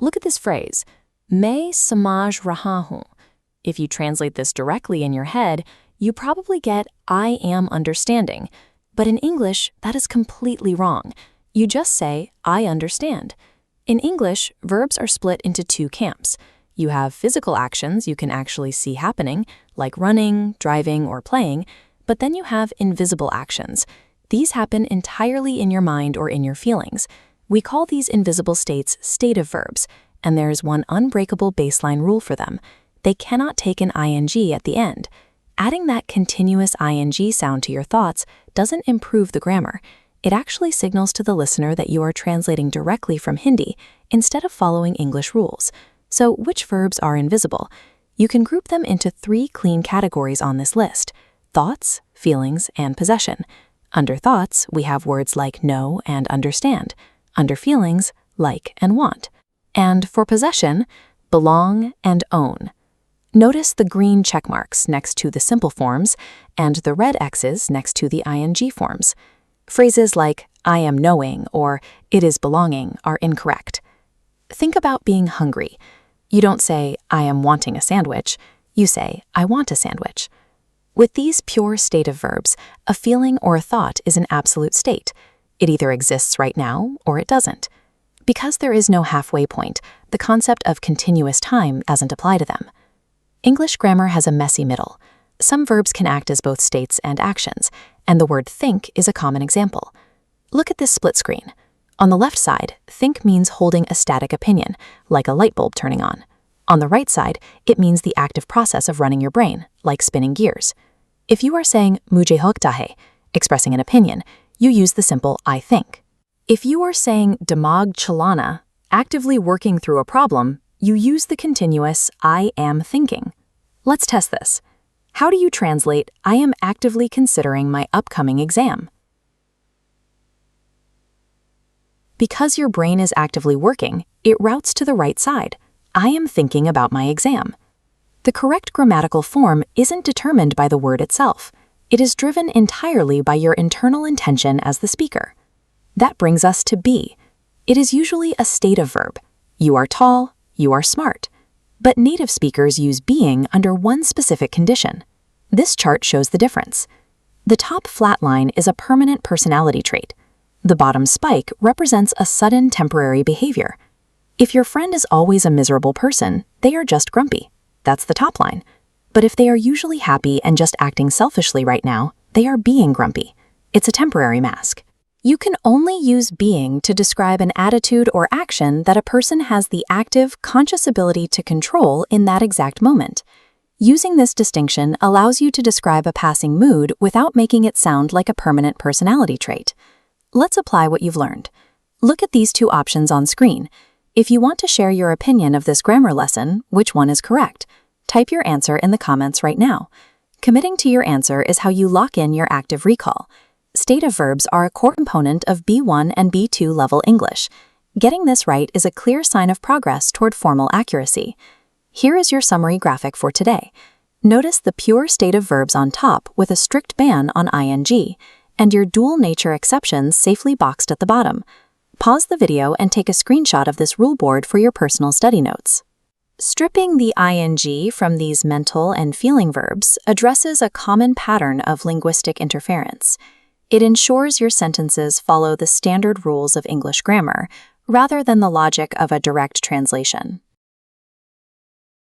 Look at this phrase, मैं समझ रहा हूँ. If you translate this directly in your head, you probably get I am understanding. But in English, that is completely wrong. You just say, I understand. In English, verbs are split into two camps. You have physical actions you can actually see happening, like running, driving, or playing, but then you have invisible actions. These happen entirely in your mind or in your feelings. We call these invisible states stative verbs, and there is one unbreakable baseline rule for them. They cannot take an ing at the end. Adding that continuous ing sound to your thoughts doesn't improve the grammar. It actually signals to the listener that you are translating directly from Hindi instead of following English rules. So which verbs are invisible? You can group them into 3 clean categories on this list: thoughts, feelings, and possession. Under thoughts, we have words like know and understand. Under feelings, like and want. And for possession, belong and own. Notice the green check marks next to the simple forms and the red X's next to the ing forms. Phrases like I am knowing or it is belonging are incorrect. Think about being hungry. You don't say I am wanting a sandwich. You say I want a sandwich. With these pure stative verbs, a feeling or a thought is an absolute state. It either exists right now or it doesn't. Because there is no halfway point, the concept of continuous time doesn't apply to them. English grammar has a messy middle. Some verbs can act as both states and actions, and the word think is a common example. Look at this split screen. On the left side, think means holding a static opinion, like a light bulb turning on. On the right side, it means the active process of running your brain, like spinning gears. If you are saying mujhe hokta hai, expressing an opinion, you use the simple I think. If you are saying dimag chalana, actively working through a problem, you use the continuous I am thinking. Let's test this. How do you translate I am actively considering my upcoming exam? Because your brain is actively working, it routes to the right side. I am thinking about my exam. The correct grammatical form isn't determined by the word itself. It is driven entirely by your internal intention as the speaker. That brings us to be. It is usually a stative verb. You are tall, you are smart. But native speakers use being under one specific condition. This chart shows the difference. The top flat line is a permanent personality trait. The bottom spike represents a sudden temporary behavior. If your friend is always a miserable person, they are just grumpy. That's the top line. But if they are usually happy and just acting selfishly right now, they are being grumpy. It's a temporary mask. You can only use being to describe an attitude or action that a person has the active, conscious ability to control in that exact moment. Using this distinction allows you to describe a passing mood without making it sound like a permanent personality trait. Let's apply what you've learned. Look at these 2 options on screen. If you want to share your opinion of this grammar lesson, which one is correct? Type your answer in the comments right now. Committing to your answer is how you lock in your active recall. Stative verbs are a core component of B1 and B2 level English. Getting this right is a clear sign of progress toward formal accuracy. Here is your summary graphic for today. Notice the pure stative verbs on top with a strict ban on ing, and your dual nature exceptions safely boxed at the bottom. Pause the video and take a screenshot of this rule board for your personal study notes. Stripping the ing from these mental and feeling verbs addresses a common pattern of linguistic interference. It ensures your sentences follow the standard rules of English grammar, rather than the logic of a direct translation.